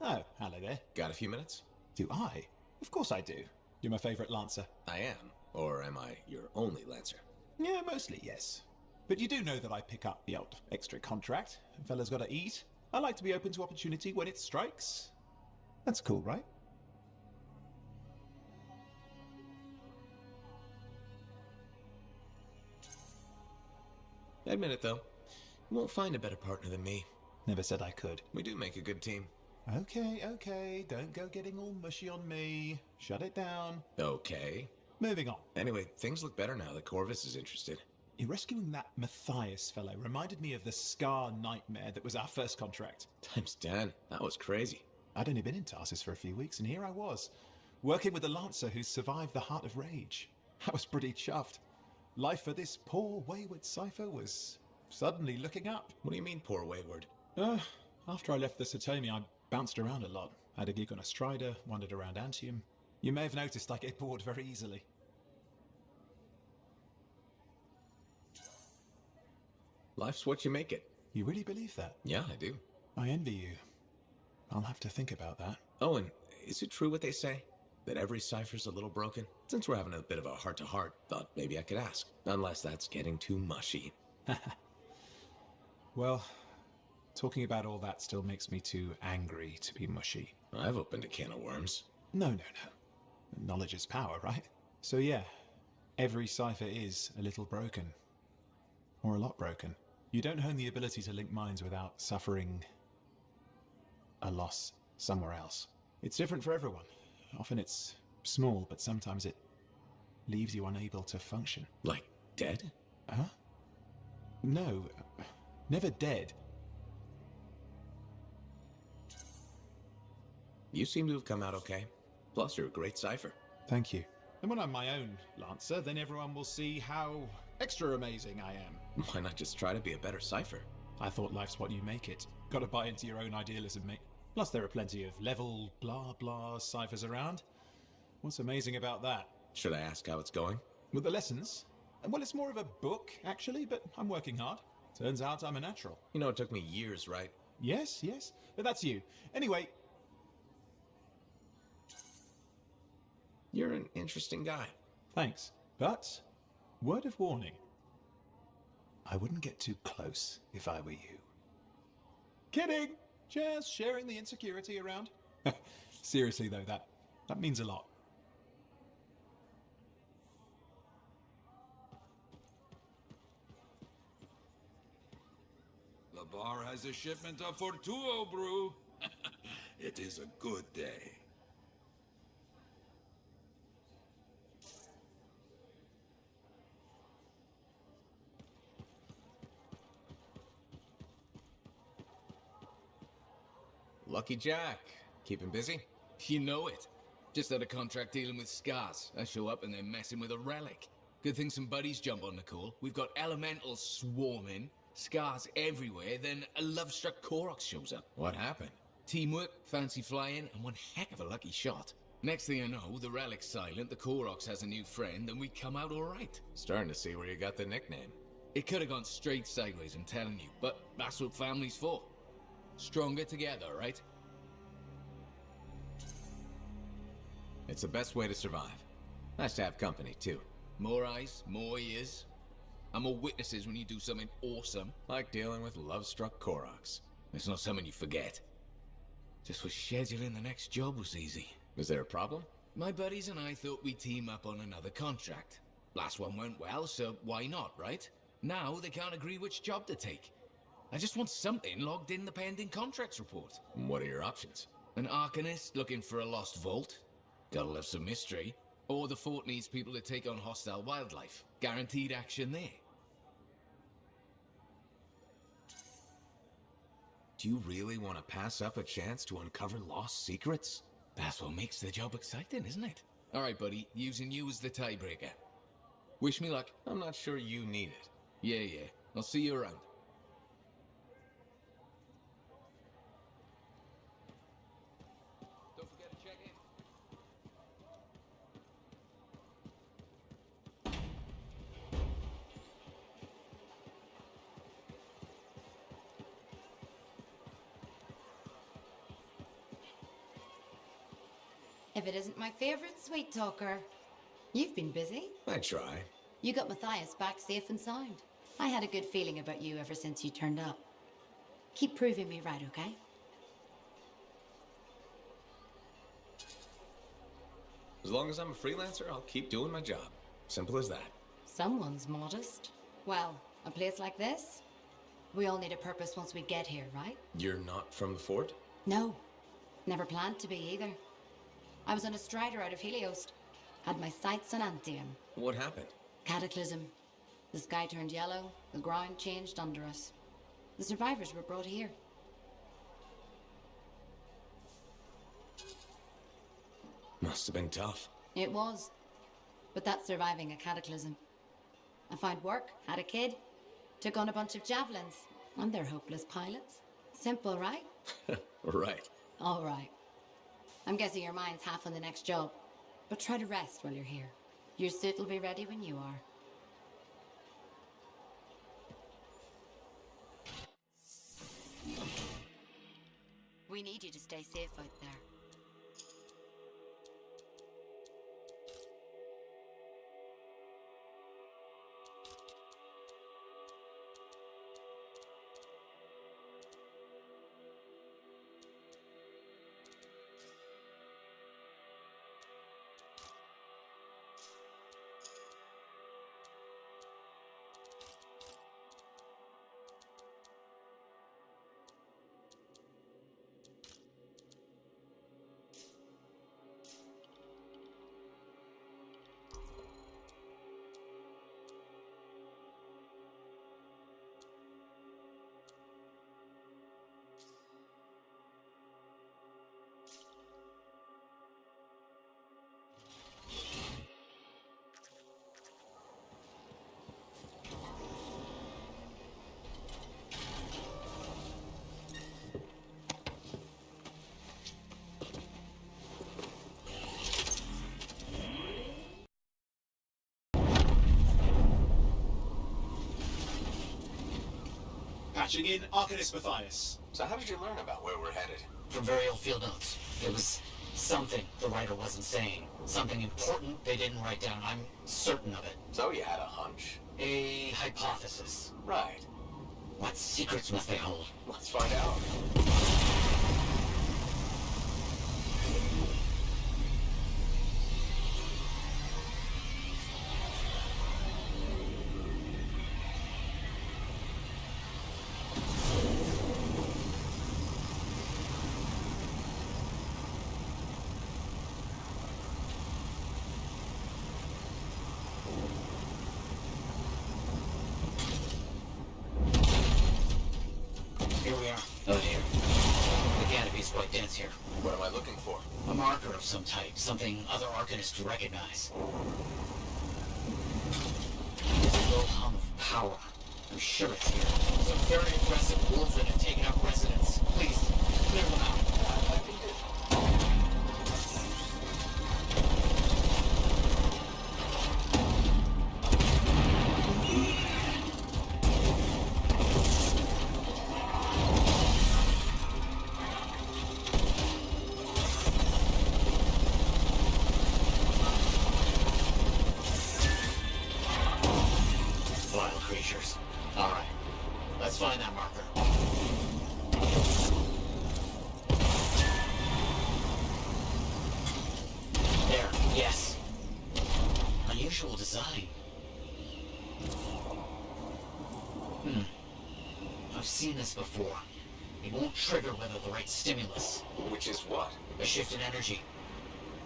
Oh, hello there. Got a few minutes? Do I? Of course I do. You're my favorite Lancer. I am. Or am I your only Lancer? Yeah, mostly, yes. But you do know that I pick up the odd extra contract. Fella's gotta eat. I like to be open to opportunity when it strikes. That's cool, right? Admit it, though. You won't find a better partner than me. Never said I could. We do make a good team. Okay. Don't go getting all mushy on me. Shut it down. Okay. Moving on. Anyway, things look better now that Corvus is interested. You rescuing that Matthias fellow reminded me of the Scar nightmare that was our first contract. Times 10. That was crazy. I'd only been in Tarsus for a few weeks, and here I was, working with a Lancer who survived the Heart of Rage. I was pretty chuffed. Life for this poor, wayward cipher was suddenly looking up. What do you mean, poor wayward? After I left the Satomi, I bounced around a lot. Had a gig on a Strider, wandered around Anthem. You may have noticed I get bored very easily. Life's what you make it. You really believe that? Yeah, I do. I envy you. I'll have to think about that. Oh, and is it true what they say? That every cipher's a little broken? Since we're having a bit of a heart-to-heart, thought maybe I could ask. Unless that's getting too mushy. Well, talking about all that still makes me too angry to be mushy. I've opened a can of worms. No. Knowledge is power, right? So yeah, every cipher is a little broken. Or a lot broken. You don't hone the ability to link minds without suffering a loss somewhere else. It's different for everyone. Often it's small, but sometimes it leaves you unable to function. Like dead? Huh? No, never dead. You seem to have come out okay. Plus, you're a great cipher. Thank you. And when I'm my own Lancer, then everyone will see how extra amazing I am. Why not just try to be a better cipher? I thought life's what you make it. Gotta buy into your own idealism, mate. Plus there are plenty of level blah blah ciphers around. What's amazing about that? Should I ask how it's going? With the lessons? Well, it's more of a book, actually, but I'm working hard. Turns out I'm a natural. You know, it took me years, right? Yes, but that's you. Anyway... You're an interesting guy. Thanks. But, word of warning. I wouldn't get too close if I were you. Kidding! Just sharing the insecurity around. Seriously though, that means a lot. The bar has a shipment of Fortuo brew. It is a good day. Lucky Jack. Keeping busy? You know it. Just had a contract dealing with Scars. I show up and they're messing with a relic. Good thing some buddies jump on the call. We've got elementals swarming, Scars everywhere, then a love-struck Koroks shows up. What happened? Teamwork, fancy flying, and one heck of a lucky shot. Next thing I know, the relic's silent, the Koroks has a new friend, and we come out alright. Starting to see where you got the nickname. It could have gone straight sideways, I'm telling you, but that's what family's for. Stronger together, right? It's the best way to survive. Nice to have company, too. More eyes, more ears, and more witnesses when you do something awesome. Like dealing with love-struck Koroks. It's not something you forget. Just was scheduling the next job was easy. Was there a problem? My buddies and I thought we'd team up on another contract. Last one went well, so why not, right? Now they can't agree which job to take. I just want something logged in the pending contracts report. What are your options? An Arcanist looking for a lost vault. Gotta love some mystery. Or the fort needs people to take on hostile wildlife. Guaranteed action there. Do you really want to pass up a chance to uncover lost secrets? That's what makes the job exciting, isn't it? Alright, buddy. Using you as the tiebreaker. Wish me luck. I'm not sure you need it. Yeah. I'll see you around. Don't forget to check in. If it isn't my favorite sweet talker. You've been busy. I try. You got Matthias back safe and sound. I had a good feeling about you ever since you turned up. Keep proving me right, okay? As long as I'm a freelancer, I'll keep doing my job. Simple as that. Someone's modest. Well, a place like this, we all need a purpose once we get here, right? You're not from the fort? No. Never planned to be either. I was on a strider out of Helios. Had my sights on Anthem. What happened? Cataclysm. The sky turned yellow, the ground changed under us. The survivors were brought here. Must have been tough. It was. But that's surviving a cataclysm. I found work, had a kid, took on a bunch of javelins, and they're hopeless pilots. Simple, right? Right. All right. I'm guessing your mind's half on the next job. But try to rest while you're here. Your suit will be ready when you are. We need you to stay safe out there. Patching in Arcanist Matthias. So how did you learn about where we're headed? From very old field notes. It was something the writer wasn't saying. Something important they didn't write down. I'm certain of it. So you had a hunch? A hypothesis. Right. What secrets must they hold? Let's find out. Here we are. Oh dear. The canopy's quite dense here. What am I looking for? A marker of some type. Something other Arcanists would recognize. There's a low hum of power. I'm sure it's here. Some very aggressive wolves that have taken up residence. Please, clear them out. I can do. Wild creatures. Alright. Let's find that marker. There, yes. Unusual design. I've seen this before. It won't trigger whether the right stimulus. Which is what? A shift in energy.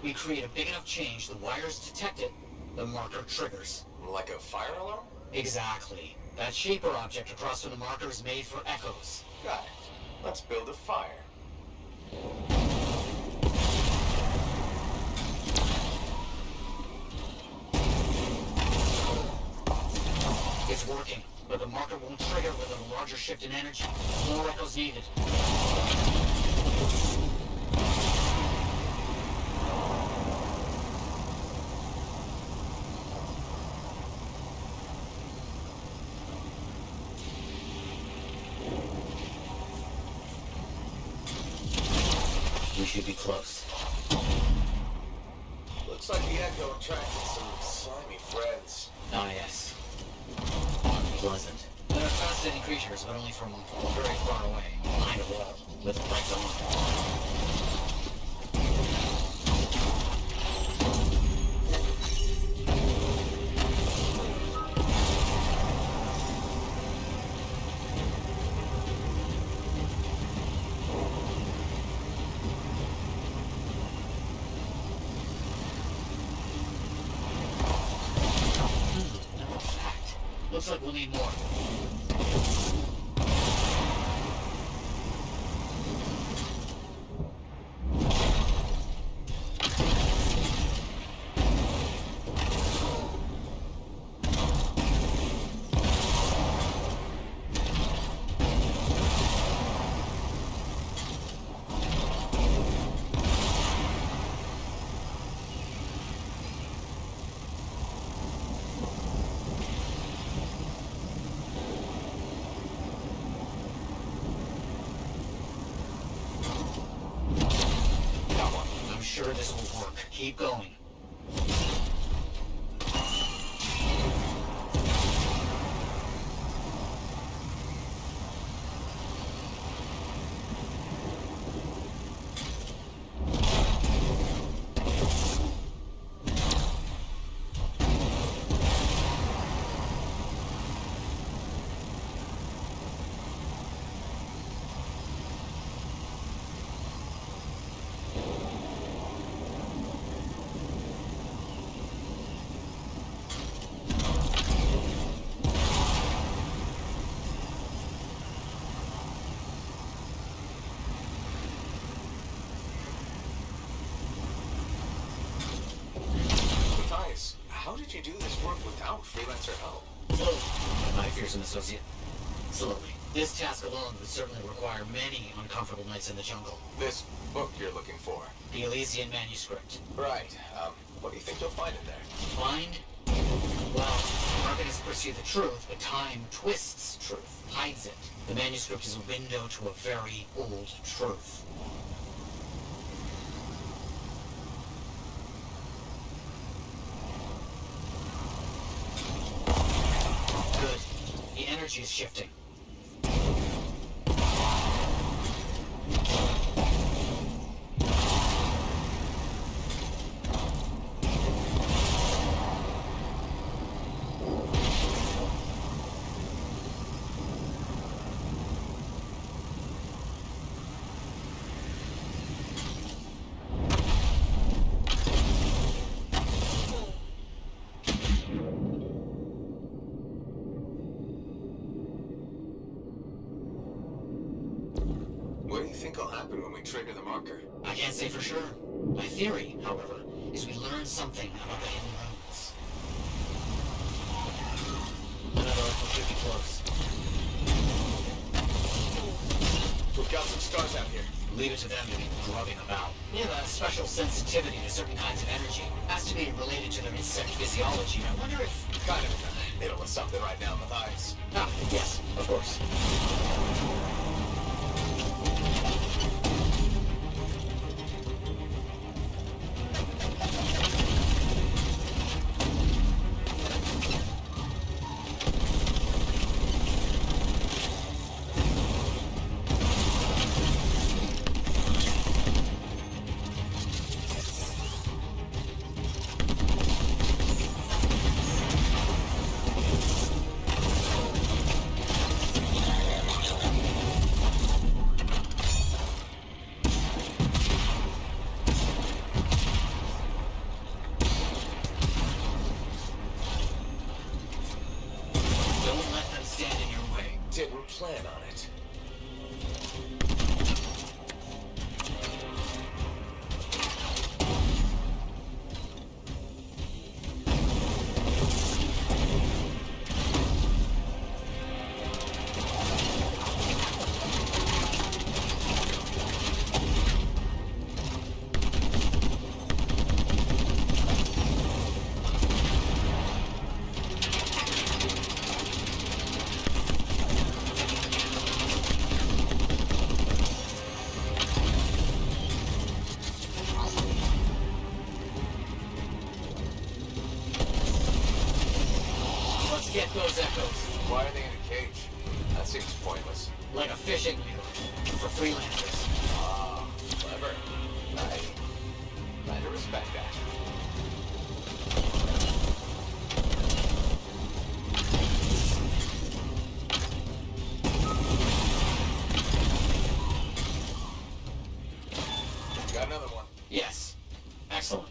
We create a big enough change, the wires detect it, the marker triggers. Like a fire alarm? Exactly. That shaper object across from the marker is made for echoes. Got it. Let's build a fire. It's working, but the marker won't trigger without a larger shift in energy. More echoes needed. We should be close. Looks like the Echo attracted some slimy friends. Ah, yes. Pleasant. They're fascinating creatures, but only from very far away. Behind a wall, with lights on. Looks like we'll need more. Sure this will work. Keep going. How did you do this work without freelancer help? Slowly. My fearsome associate. Slowly. This task alone would certainly require many uncomfortable nights in the jungle. This book you're looking for? The Elysian manuscript. Right. What do you think you'll find in there? Find? Well, archonists pursue the truth, but time twists truth, hides it. The manuscript is a window to a very old truth. Good. The energy is shifting. What do you think will happen when we trigger the marker? I can't say for sure. My theory, however, is we learn something about the hidden roads. Another rifle should be close. We've got some stars out here. Leave it to them to be grubbing about. They have a special sensitivity to certain kinds of energy. Has to be related to their insect physiology. I wonder if... Kind of in the middle of something right now, Matthias. Ah, yes, of course. Didn't plan on it. Let's get those echoes. Why are they in a cage? That seems pointless. Like a fishing lure for freelancers. Ah, clever. I kind of respect that. Got another one. Yes. Excellent.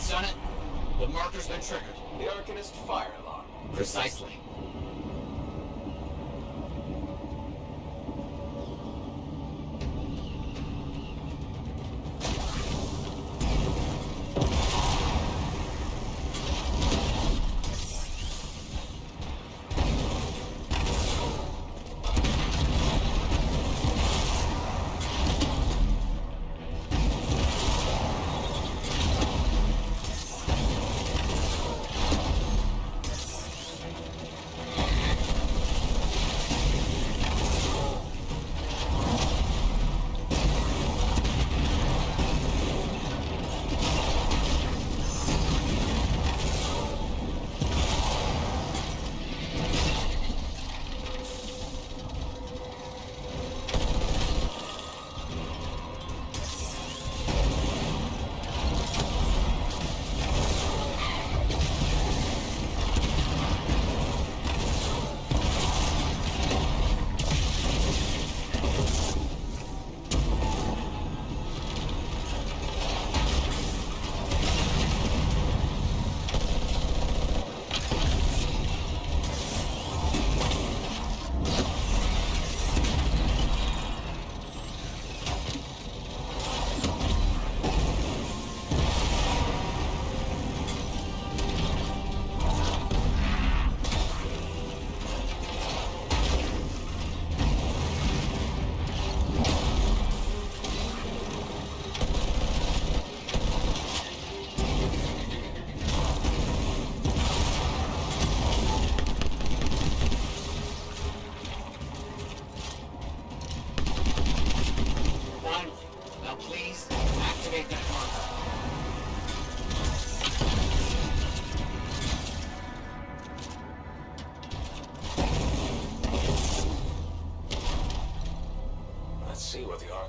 Done it? The marker's been triggered. The Arcanist fire alarm. Precisely.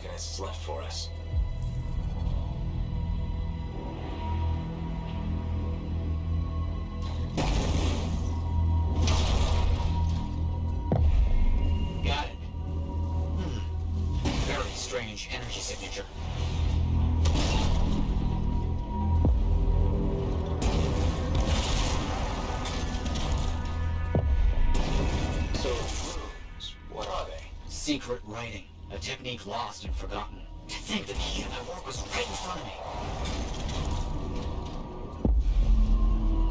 Arcanists left for us. Got it. Very strange energy signature. So, runes, what are they? Secret writing. A technique lost and forgotten. To think that the heat of my work was right in front of me.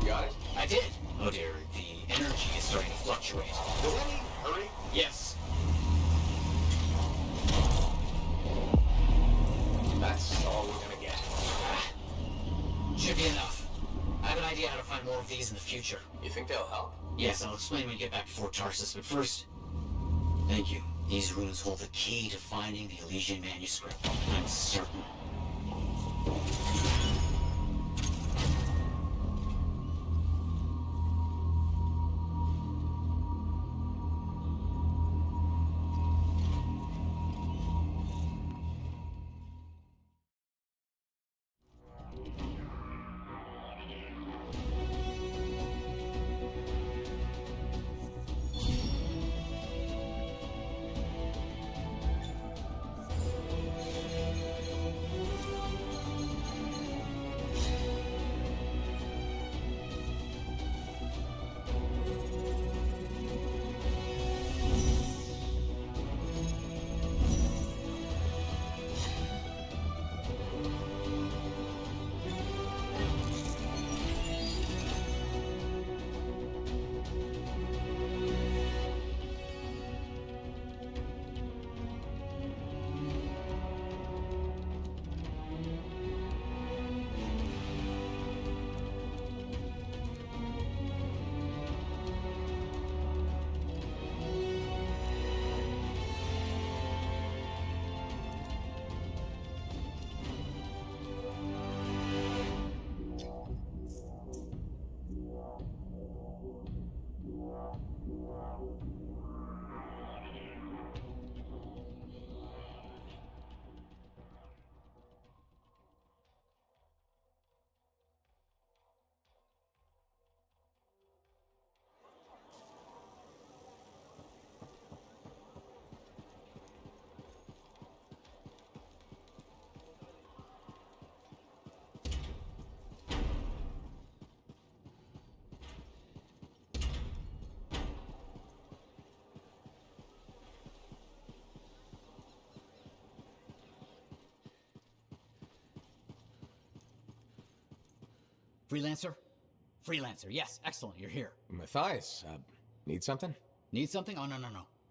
Got it? I did. Oh dear, the energy is starting to fluctuate. Delaney, hurry. Yes. That's all we're gonna get. Should be enough. I have an idea how to find more of these in the future. You think they'll help? Yes, I'll explain when we get back to Fort Tarsus, but first... Thank you. These runes hold the key to finding the Elysian manuscript. I'm certain. Freelancer? Freelancer, yes, excellent, you're here. Matthias, need something? Need something? Oh, no.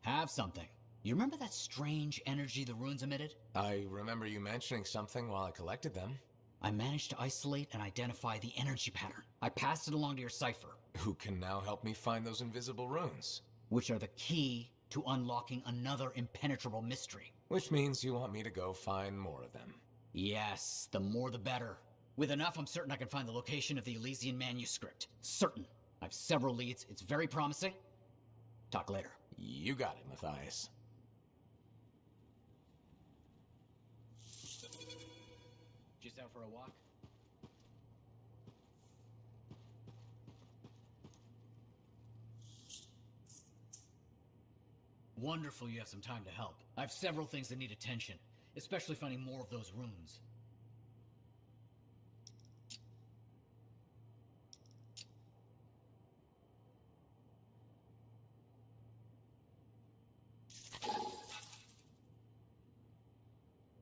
Have something. You remember that strange energy the runes emitted? I remember you mentioning something while I collected them. I managed to isolate and identify the energy pattern. I passed it along to your cipher. Who can now help me find those invisible runes? Which are the key to unlocking another impenetrable mystery. Which means you want me to go find more of them. Yes, the more the better. With enough, I'm certain I can find the location of the Elysian manuscript. Certain. I've several leads. It's very promising. Talk later. You got it, Matthias. Just out for a walk? Wonderful you have some time to help. I have several things that need attention, especially finding more of those runes.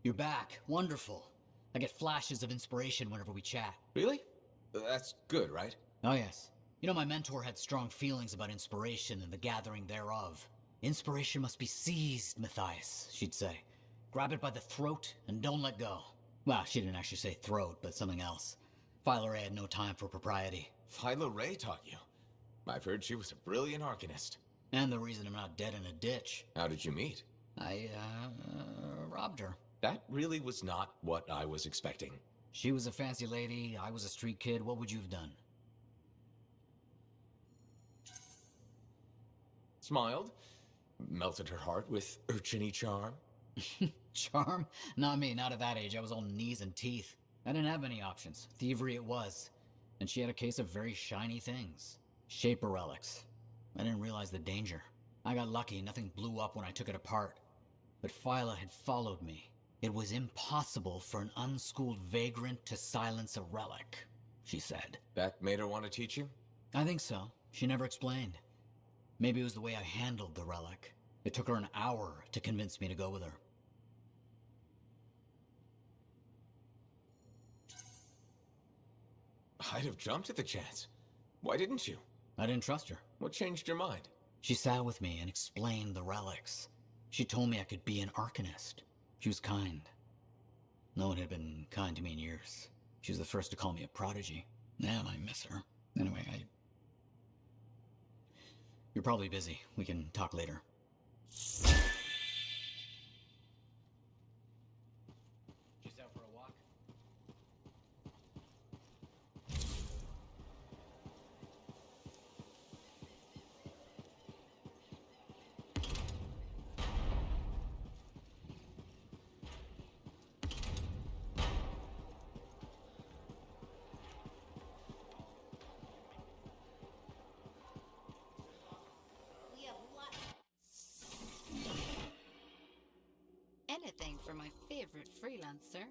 You're back. Wonderful. I get flashes of inspiration whenever we chat. Really? That's good, right? Oh, yes. You know, my mentor had strong feelings about inspiration and the gathering thereof. Inspiration must be seized, Matthias, she'd say. Grab it by the throat and don't let go. Well, she didn't actually say throat, but something else. Philo Ray had no time for propriety. Philo Ray taught you? I've heard she was a brilliant arcanist. And the reason I'm not dead in a ditch. How did you meet? I, robbed her. That really was not what I was expecting. She was a fancy lady, I was a street kid. What would you have done? Smiled, melted her heart with urchiny charm. Charm? Not me, not at that age. I was all knees and teeth. I didn't have any options. Thievery it was. And she had a case of very shiny things. Shaper relics. I didn't realize the danger. I got lucky, nothing blew up when I took it apart. But Phyla had followed me. It was impossible for an unschooled vagrant to silence a relic, she said. That made her want to teach you? I think so. She never explained. Maybe it was the way I handled the relic. It took her an hour to convince me to go with her. I'd have jumped at the chance. Why didn't you? I didn't trust her. What changed your mind? She sat with me and explained the relics. She told me I could be an Arcanist. She was kind. No one had been kind to me in years. She was the first to call me a prodigy. Damn, I miss her. Anyway, You're probably busy. We can talk later. She's out for a walk? Anything for my favorite freelancer.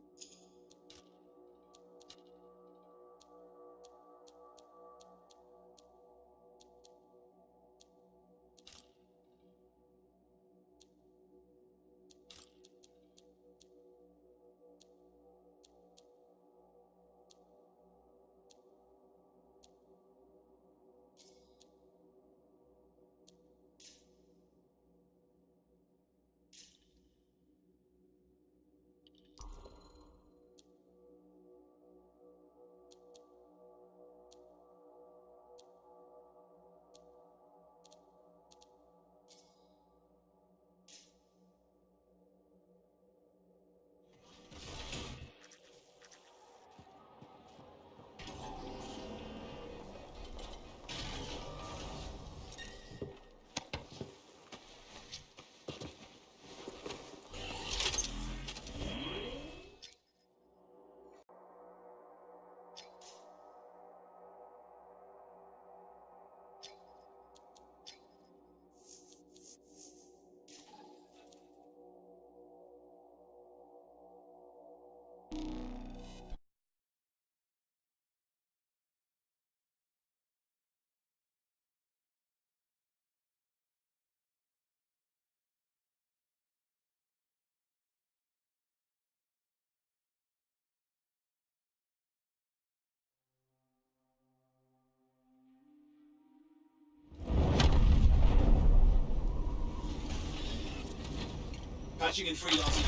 Patching in Freelancer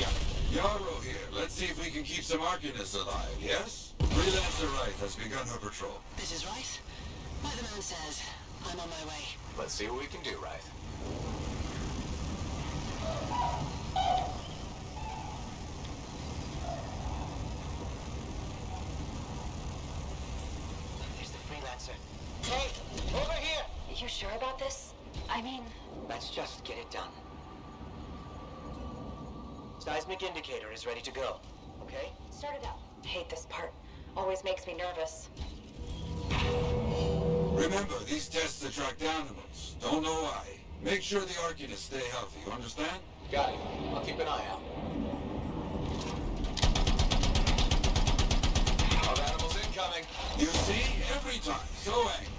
Yarrow. Yarrow here. Let's see if we can keep some Arcanists alive, yes? Freelancer Wright has begun her patrol. This is Wright. Like the man says, I'm on my way. Let's see what we can do, Wright. There's the Freelancer. Hey, over here! You sure about this? I mean... Let's just get it done. Seismic indicator is ready to go, okay? Start it up. Hate this part. Always makes me nervous. Remember, these tests attract animals. Don't know why. Make sure the Arcanists stay healthy, you understand? Got it. I'll keep an eye out. Wild animals incoming. You see? Every time. So angry.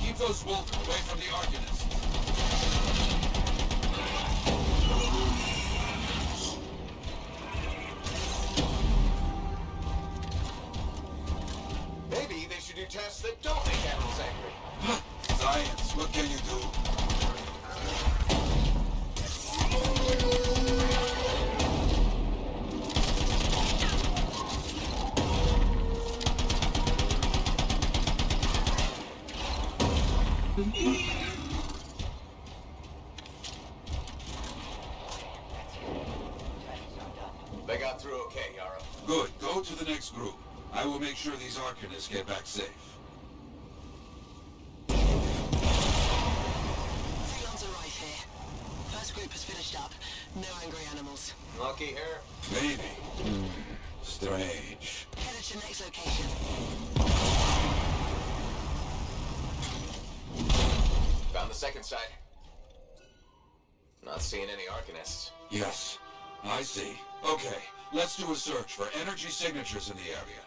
Keep those wolves away from the Arcanists. Maybe they should do tests that don't make animals angry. Science, what can you do? Good. Go to the next group. I will make sure these Arcanists get back safe. Freelancer arrive here. First group has finished up. No angry animals. Lucky here. Maybe. Strange. Headed to next location. Found the second site. Not seeing any Arcanists. Yes, I see. Okay, let's do a search for energy signatures in the area.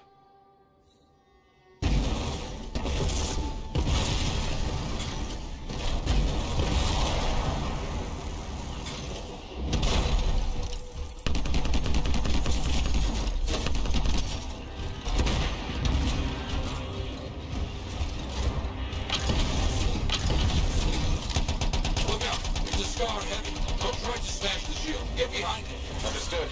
Understood.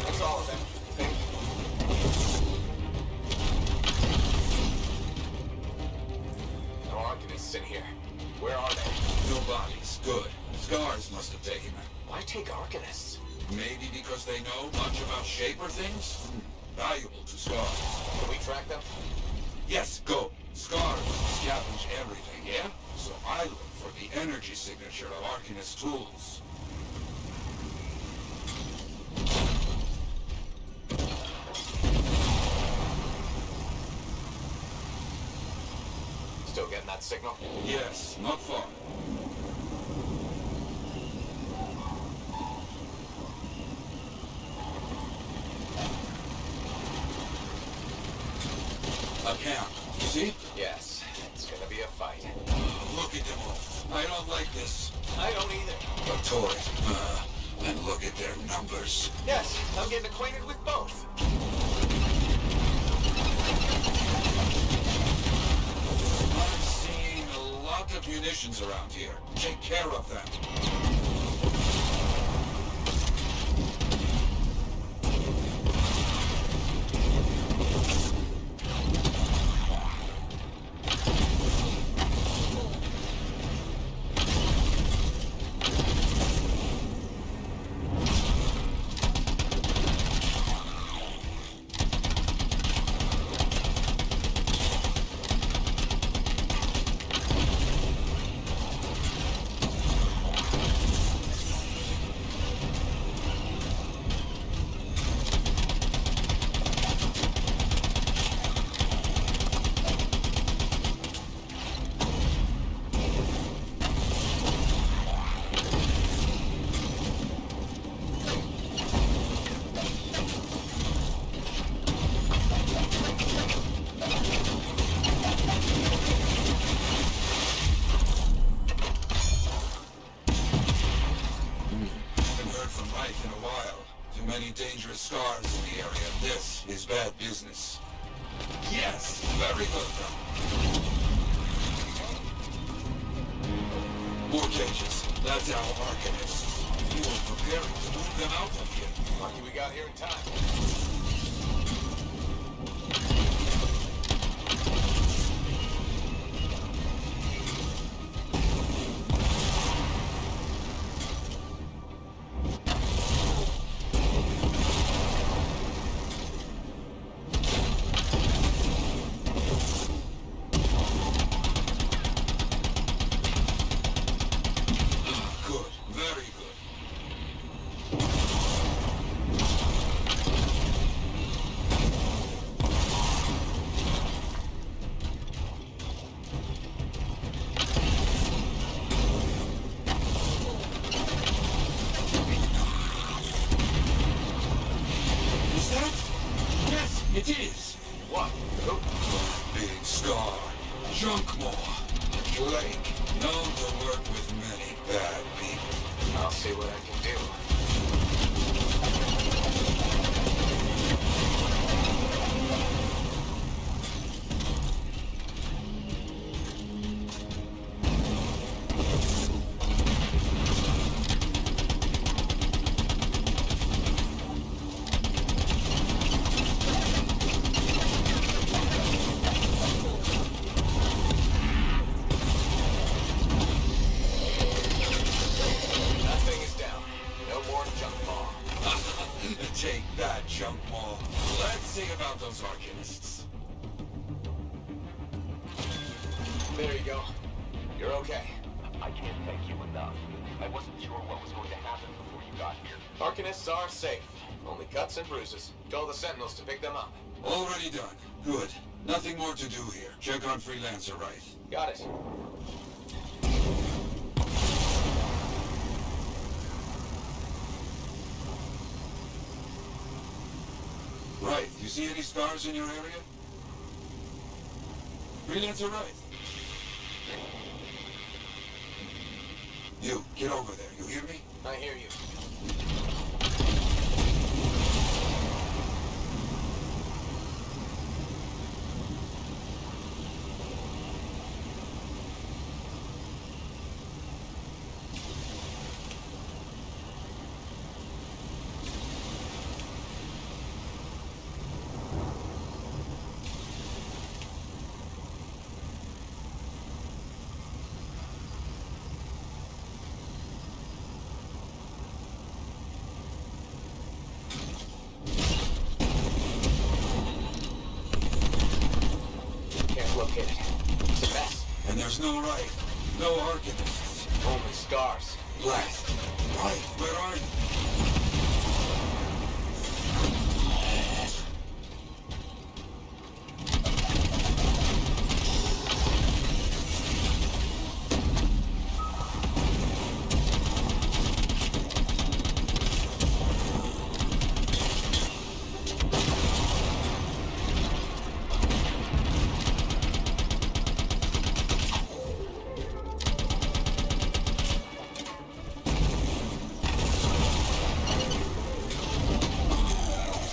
That's all of them. Thank you. No Arcanists in here. Where are they? No bodies. Good. Scars must have taken them. Why take Arcanists? Maybe because they know much about Shaper things? Valuable to Scars. Can we track them? Yes, go. Scars scavenge everything, yeah? So I look for the energy signature of Arcanist tools. Still getting that signal? Yes, not far. A camp, you see? Yes. It's gonna be a fight. Look at them all. I don't like this. I don't either. But Torres, and look at their numbers. Yes, I'm getting acquainted with both. I'm seeing a lot of munitions around here. Take care of them. Dangerous scars in the area. This is bad business. Yes, very good. More cages. That's our Arcanists. You were preparing to move them out of here. Lucky we got here in time. It is. What? Who? Big Scar. Junkmore. Blake. Known to work with many bad people. I'll see what I can do. junk maw. Let's see about those Arcanists. There you go. You're okay. I can't thank you enough. I wasn't sure what was going to happen before you got here. Arcanists are safe. Only cuts and bruises. Tell the Sentinels to pick them up. Already done. Good. Nothing more to do here. Check on Freelancer, right? Got it. Right. You see any scars in your area? Freelancer, right? You, get over there. You hear me? I hear you. Locate it. It's a mess. And there's no right. No Arcanists. Only scars. Blast. Right, where are you?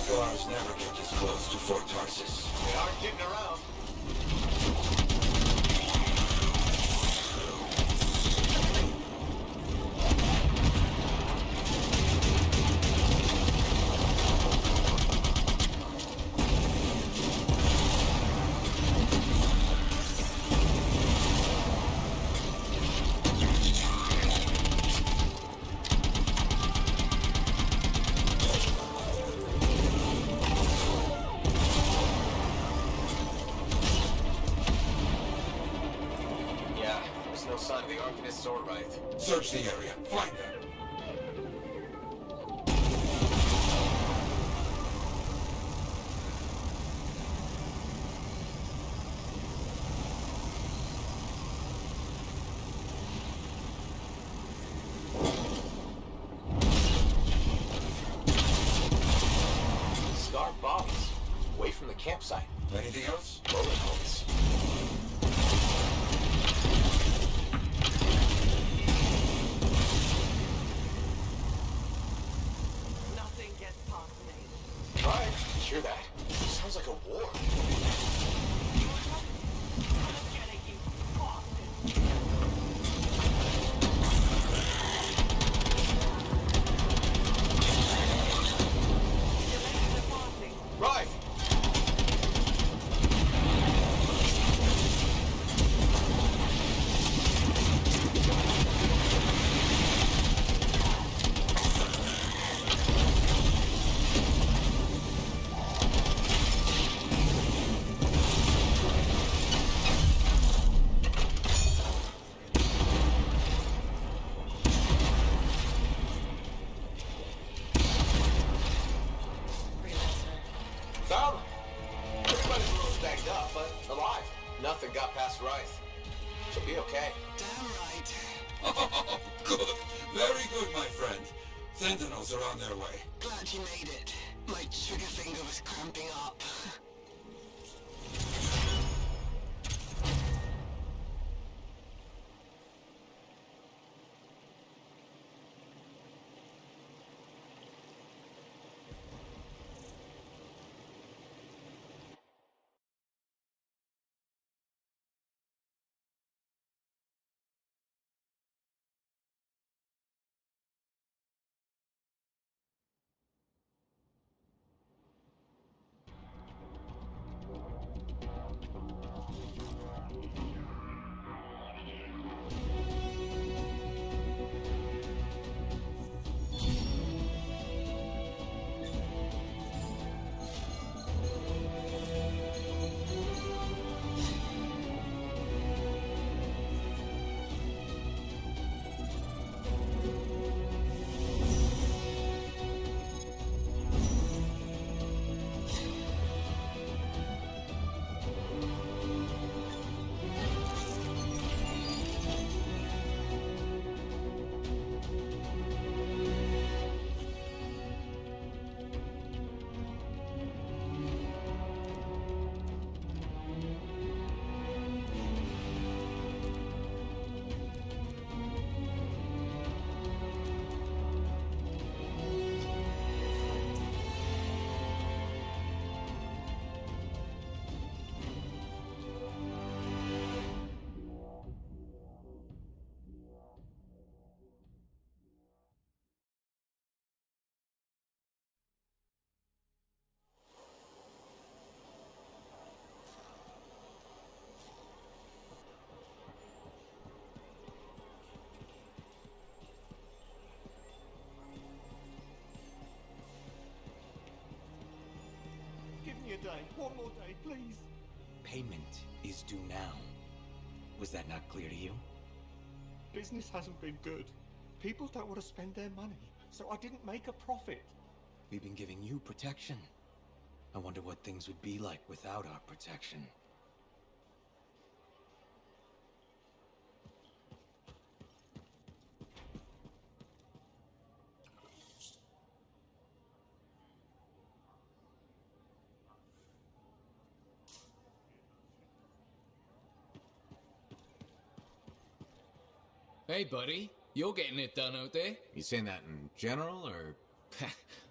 Scars never get this close to Fort Tarsis. They aren't getting around. No sign of the Arcanists or Wraith. Search the area. Find them. Scarred bodies. Away from the campsite. Anything else? Bullet holes. Nothing gets past me. Right. Hear that? Sounds like a war. Get it, you bastard. You're late to the party. Right. Found them. Everybody's a little banged up, but alive. Nothing got past Wraith. She'll be okay. Damn right. Oh, good. Very good, my friend. Sentinels are on their way. Glad you made it. My trigger finger was cramping up. me a day. One more day, please. Payment is due now. Was that not clear to you? Business hasn't been good. People don't want to spend their money, so I didn't make a profit. We've been giving you protection. I wonder what things would be like without our protection. Hey, buddy. You're getting it done out there. You saying that in general, or...?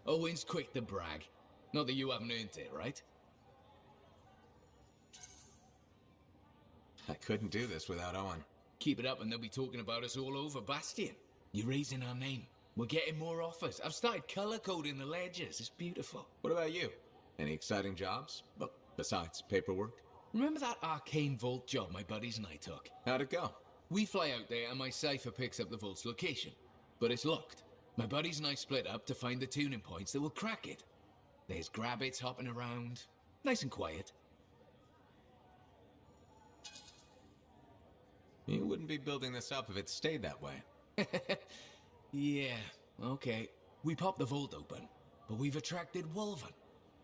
Owen's quick to brag. Not that you haven't earned it, right? I couldn't do this without Owen. Keep it up and they'll be talking about us all over Bastion. You're raising our name. We're getting more offers. I've started color-coding the ledgers. It's beautiful. What about you? Any exciting jobs? Besides paperwork? Remember that arcane vault job my buddies and I took? How'd it go? We fly out there and my cipher picks up the vault's location. But it's locked. My buddies and I split up to find the tuning points that will crack it. There's grabbits hopping around. Nice and quiet. You wouldn't be building this up if it stayed that way. Yeah, okay. We popped the vault open, but we've attracted Wolven.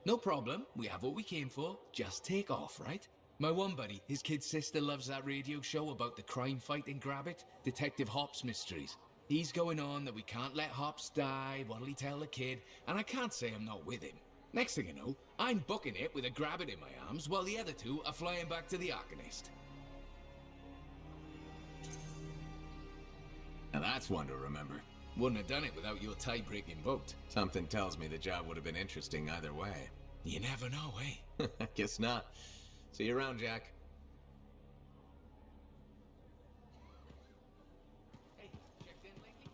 No problem, we have what we came for. Just take off, right? My one buddy, his kid sister loves that radio show about the crime fight in Grabbit, Detective Hops Mysteries. He's going on that we can't let Hops die, what'll he tell the kid, and I can't say I'm not with him. Next thing you know, I'm booking it with a Grabbit in my arms, while the other two are flying back to the Arcanist. Now that's one to remember. Wouldn't have done it without your tie-breaking vote. Something tells me the job would have been interesting either way. You never know, eh? Guess not. See you around, Jack. Hey, checked in lately?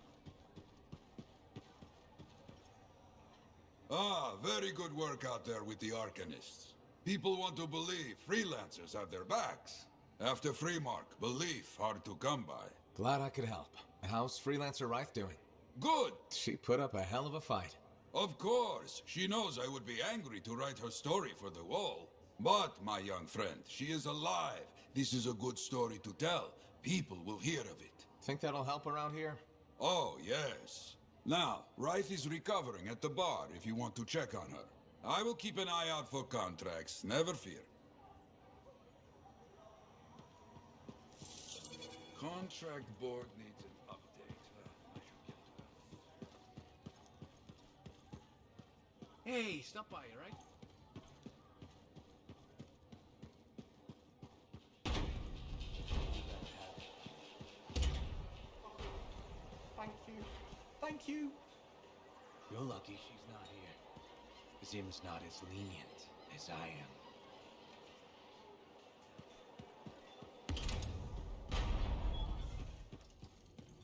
Ah, very good work out there with the Arcanists. People want to believe Freelancers have their backs. After Freemark, belief hard to come by. Glad I could help. How's Freelancer Rife doing? Good! She put up a hell of a fight. Of course, she knows I would be angry to write her story for the wall. But, my young friend, she is alive. This is a good story to tell. People will hear of it. Think that'll help around here? Oh, yes. Now, Rife is recovering at the bar if you want to check on her. I will keep an eye out for contracts, never fear. Contract board needs an update. I should get to that. Hey, stop by, all right? Thank you. Thank you. You're lucky she's not here. Zim's not as lenient as I am.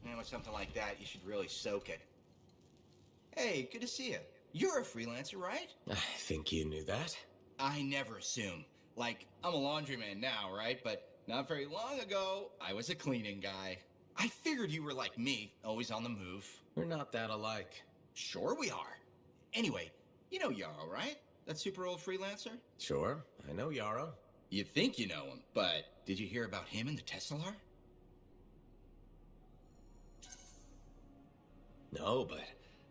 And with something like that, you should really soak it. Hey, good to see you. You're a freelancer, right? I think you knew that. I never assume. Like, I'm a laundryman now, right? But not very long ago, I was a cleaning guy. I figured you were like me, always on the move. We're not that alike. Sure we are. Anyway, you know Yarrow, right? That super old freelancer? Sure, I know Yarrow. You think you know him, but did you hear about him and the Teslar? No, but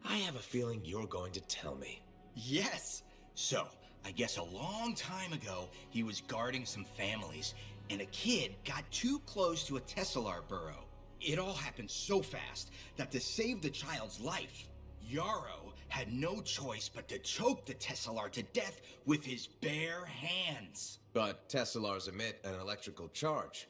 I have a feeling you're going to tell me. Yes! So, I guess a long time ago, he was guarding some families, and a kid got too close to a Teslar burrow. It all happened so fast that to save the child's life, Yarrow had no choice but to choke the Teslar to death with his bare hands. But Teslars emit an electrical charge.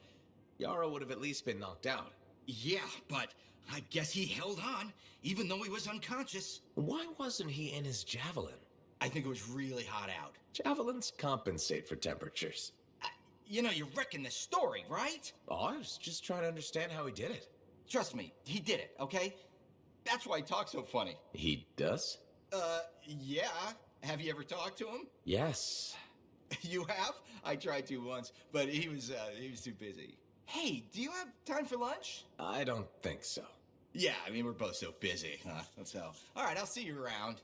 Yarrow would have at least been knocked out. Yeah, but I guess he held on, even though he was unconscious. Why wasn't he in his javelin? I think it was really hot out. Javelins compensate for temperatures. You know, you're wrecking the story, right? Oh, I was just trying to understand how he did it. Trust me, he did it, okay? That's why he talks so funny. He does? Yeah. Have you ever talked to him? Yes. You have? I tried to once, but he was too busy. Hey, do you have time for lunch? I don't think so. Yeah, I mean, we're both so busy, huh? So, all right, I'll see you around.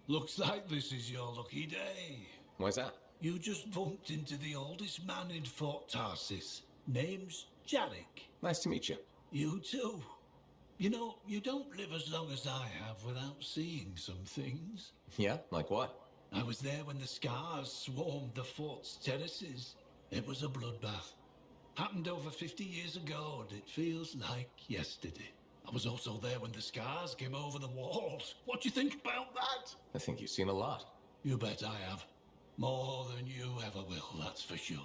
Looks like this is your lucky day. Why's that? You just bumped into the oldest man in Fort Tarsis. Name's Jarek. Nice to meet you. You too. You know, you don't live as long as I have without seeing some things. Yeah? Like what? I was there when the scars swarmed the fort's terraces. It was a bloodbath. Happened over 50 years ago, and it feels like yesterday. I was also there when the scars came over the walls. What do you think about that? I think you've seen a lot. You bet I have. More than you ever will, that's for sure.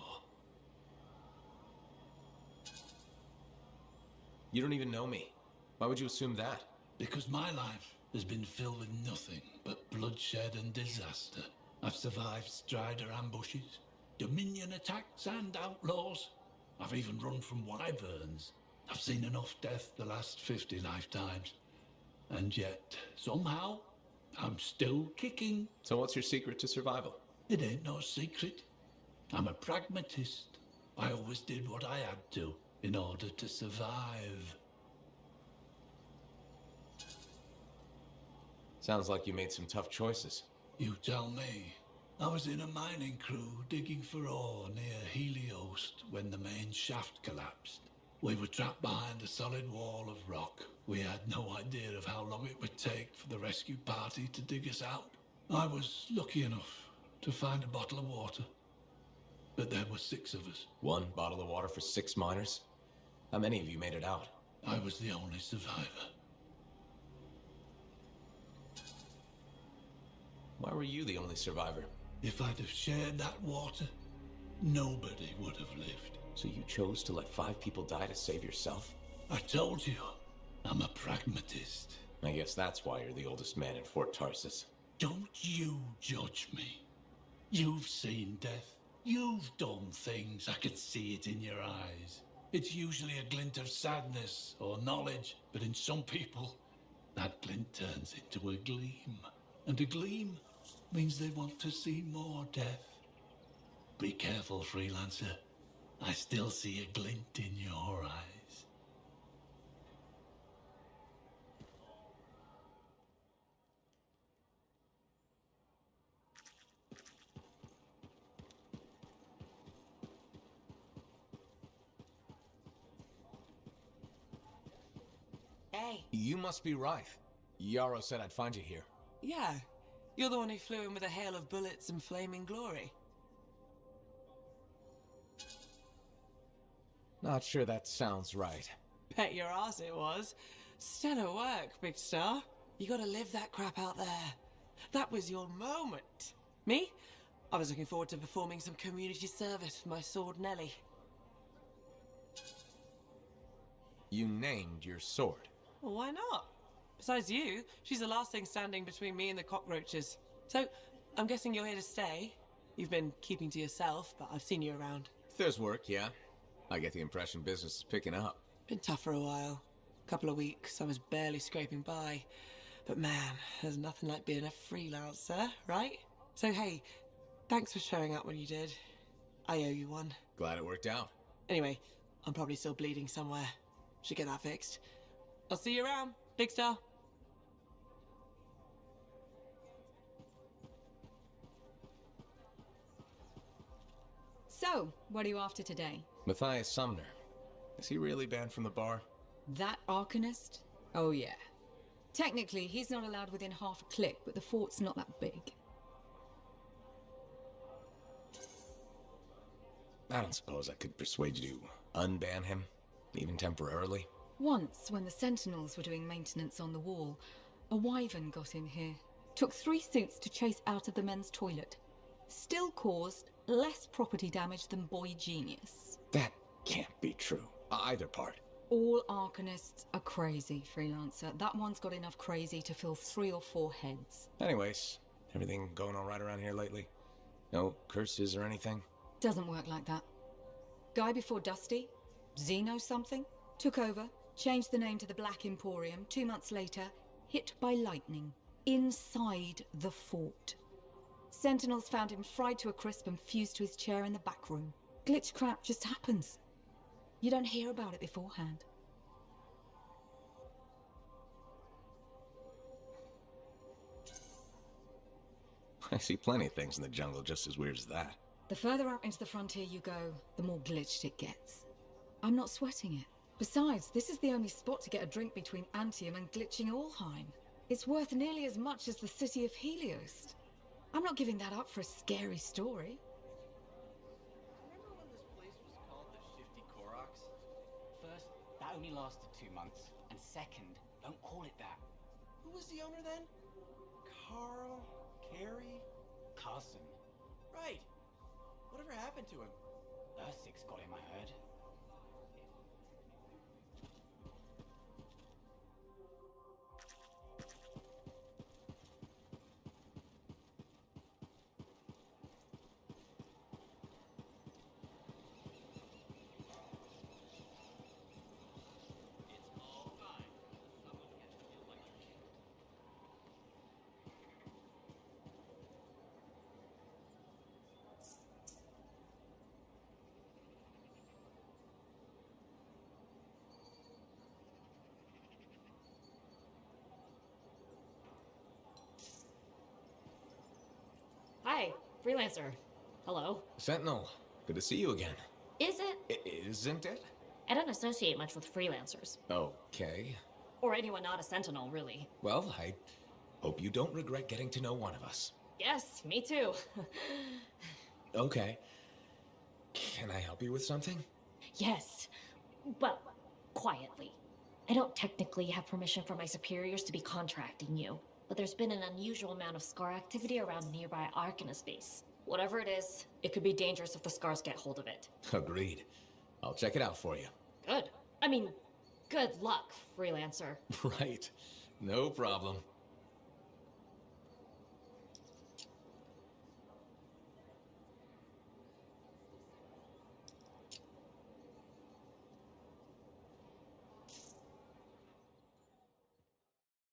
You don't even know me. Why would you assume that? Because my life has been filled with nothing but bloodshed and disaster. I've survived Strider ambushes, Dominion attacks and outlaws. I've even run from wyverns. I've seen enough death the last 50 lifetimes. And yet, somehow, I'm still kicking. So what's your secret to survival? It ain't no secret. I'm a pragmatist. I always did what I had to in order to survive. Sounds like you made some tough choices. You tell me. I was in a mining crew digging for ore near Heliost when the main shaft collapsed. We were trapped behind a solid wall of rock. We had no idea of how long it would take for the rescue party to dig us out. I was lucky enough to find a bottle of water. But there were 6 of us. 1 bottle of water for 6 miners? How many of you made it out? I was the only survivor. Why were you the only survivor? If I'd have shared that water, nobody would have lived. So you chose to let 5 people die to save yourself? I told you, I'm a pragmatist. I guess that's why you're the oldest man in Fort Tarsis. Don't you judge me. You've seen death. You've done things. I can see it in your eyes. It's usually a glint of sadness or knowledge, but in some people, that glint turns into a gleam. And a gleam means they want to see more death. Be careful, Freelancer. I still see a glint in your eyes. Hey. You must be right. Yarrow said I'd find you here. Yeah. You're the one who flew in with a hail of bullets and flaming glory. Not sure that sounds right. Bet your ass it was. Stellar work, Big Star. You gotta live that crap out there. That was your moment. Me? I was looking forward to performing some community service with my sword Nellie. You named your sword. Well, why not? Besides you, she's the last thing standing between me and the cockroaches. So, I'm guessing you're here to stay. You've been keeping to yourself, but I've seen you around. If there's work, yeah. I get the impression business is picking up. Been tough for a while. Couple of weeks, I was barely scraping by. But man, there's nothing like being a freelancer, right? So hey, thanks for showing up when you did. I owe you one. Glad it worked out. Anyway, I'm probably still bleeding somewhere. Should get that fixed. I'll see you around, Big Star. So, what are you after today? Matthias Sumner. Is he really banned from the bar? That Arcanist? Oh yeah. Technically, he's not allowed within half a click, but the fort's not that big. I don't suppose I could persuade you to unban him, even temporarily. Once, when the Sentinels were doing maintenance on the wall, a wyvern got in here. Took 3 suits to chase out of the men's toilet. Still caused less property damage than Boy Genius. That can't be true. Either part. All Arcanists are crazy, Freelancer. That one's got enough crazy to fill 3 or 4 heads. Anyways, everything going all right around here lately? No curses or anything? Doesn't work like that. Guy before Dusty, Xeno something, took over, changed the name to the Black Emporium. 2 months later, hit by lightning. Inside the fort. Sentinels found him fried to a crisp and fused to his chair in the back room. Glitch crap just happens. You don't hear about it beforehand. I see plenty of things in the jungle just as weird as that. The further out into the frontier you go, the more glitched it gets. I'm not sweating it. Besides, this is the only spot to get a drink between Anthem and glitching Allheim. It's worth nearly as much as the city of Helios. I'm not giving that up for a scary story. Remember when this place was called the Shifty Koroks? First, that only lasted 2 months. And second, don't call it that. Who was the owner then? Carl? Carrie? Carson. Right. Whatever happened to him? Ursik's got him, I heard. Hi, Freelancer. Hello. Sentinel, good to see you again. Is it? Isn't it? I don't associate much with Freelancers. Okay. Or anyone not a Sentinel, really. Well, I hope you don't regret getting to know one of us. Yes, me too. Okay. Can I help you with something? Yes. Well, quietly. I don't technically have permission from my superiors to be contracting you, but there's been an unusual amount of Scar activity around nearby Arcanus base. Whatever it is, it could be dangerous if the Scars get hold of it. Agreed. I'll check it out for you. Good. I mean, good luck, Freelancer. Right. No problem.